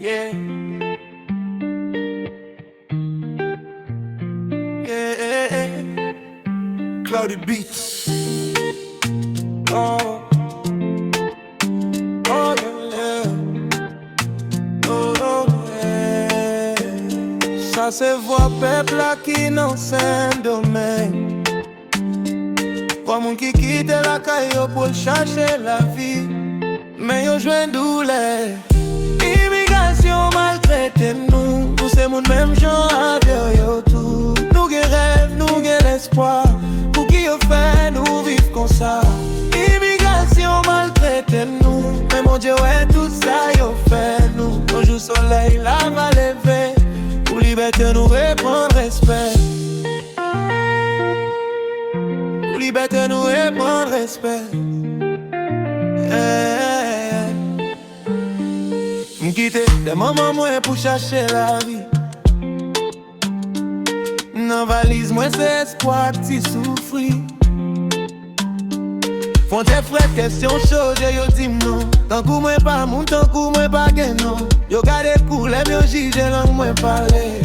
Yeah. Yeah. Cloudy Beats. Oh. Oh, yeah. Oh, yeah. Ça se voit peuple là qui n'en sait domaine. Pas mon qui quitte la caillou pour chercher la vie. Mais yo joint douleur. Immigration maltraite nous. Nous c'est mon même genre avec yo tout. Nous gen rêve, nous gen l'espoir. Pour qui yo fait nous vivre comme ça. Immigration maltraite nous. Mais mon Dieu ouais tout ça yo fait nous. Un jour soleil la va lever. Pour liberté nous reprendre respect. Pour liberté nous reprendre respect. M'quitter des moments moins pour chercher la vie. Dans valise moi c'est espoir qui souffrir. Font des frères questions chaudes yo dis non. Tant que moi pas moun, tant que moi pas gain non. Yo gade cool et yo juge langue moi parler.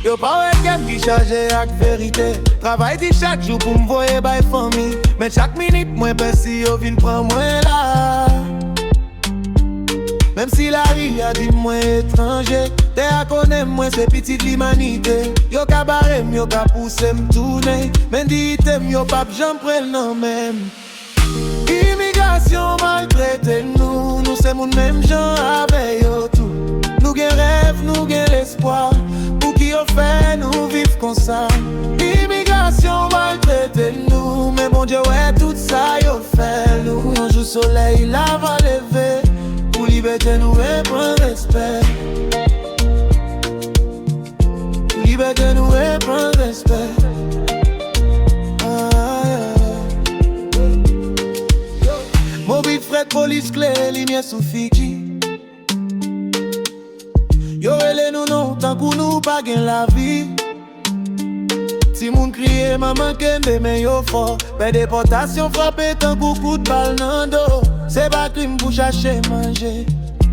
Yo pas ouais qui charge avec vérité. Travail dit chaque jour pour m'voyer by famille. Mais chaque minute moi si yo vin prend moi là. Même si la vie a dit moi étranger, t'es à connaître moi c'est petit de l'humanité. Yo ka barre yo ka pousse m'tourner. Men dit t'aime yo pap j'en prenne non même. Immigration maltraite nous. Nous c'est mon même genre avec yo tout. Nous gen rêve, nous gen l'espoir. Pour qui yo fait nous vivre comme ça. Immigration maltraite nous. Mais bon Dieu ouais tout ça yo fait nous. Un jour soleil la va lever. Pour liberté nous reprendre respect. Pour liberté nous reprendre respect. Mobile fret police clé, ligne sous Fiji. Yo relè nous non, tant que nous pas gain la vie. Si moun kriye maman kembe men yo fort. Ben déportation frappé tant coup de balle nan dos. C'est pas crime pour chercher manger.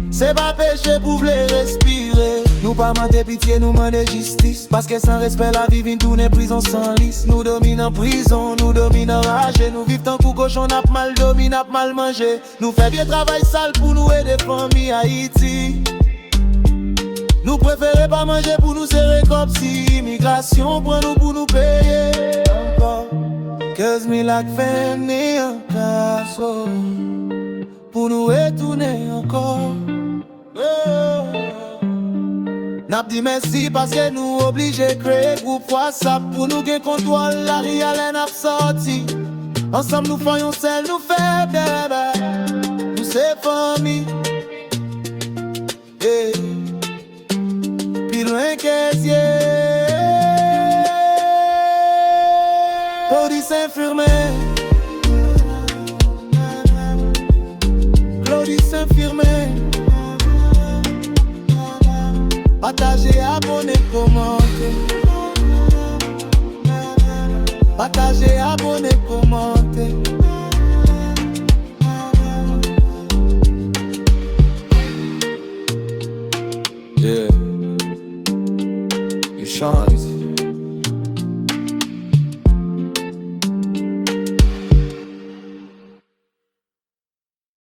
C'est pas péché pour vouloir respirer. Nous pas mentir pitié, nous demander justice. Parce que sans respect la vie vient tourner prison sans lisse. Nous domine en prison, nous domine en rage. Nous vivons tant coup cochon, n'a mal dormi, n'a mal mangé. Nous fait bien travail sale pour nous aider famille Haïti. Nous préférons pas manger pour nous serrer comme si immigration prend nous pour nous payer encore 15 000 ak famille en casso pour nous retourner encore. N'a dit merci parce que nous obligés créer groupe WhatsApp pour nous gain contrôle la réelle n'a sorti. Ensemble nous faisons celle nous fait bébé. Nous c'est famille. Yeah. Loin caissier police infirmier Claudis infirmier. Partagez, abonnez, commentez. Partagez, abonnez, commentez.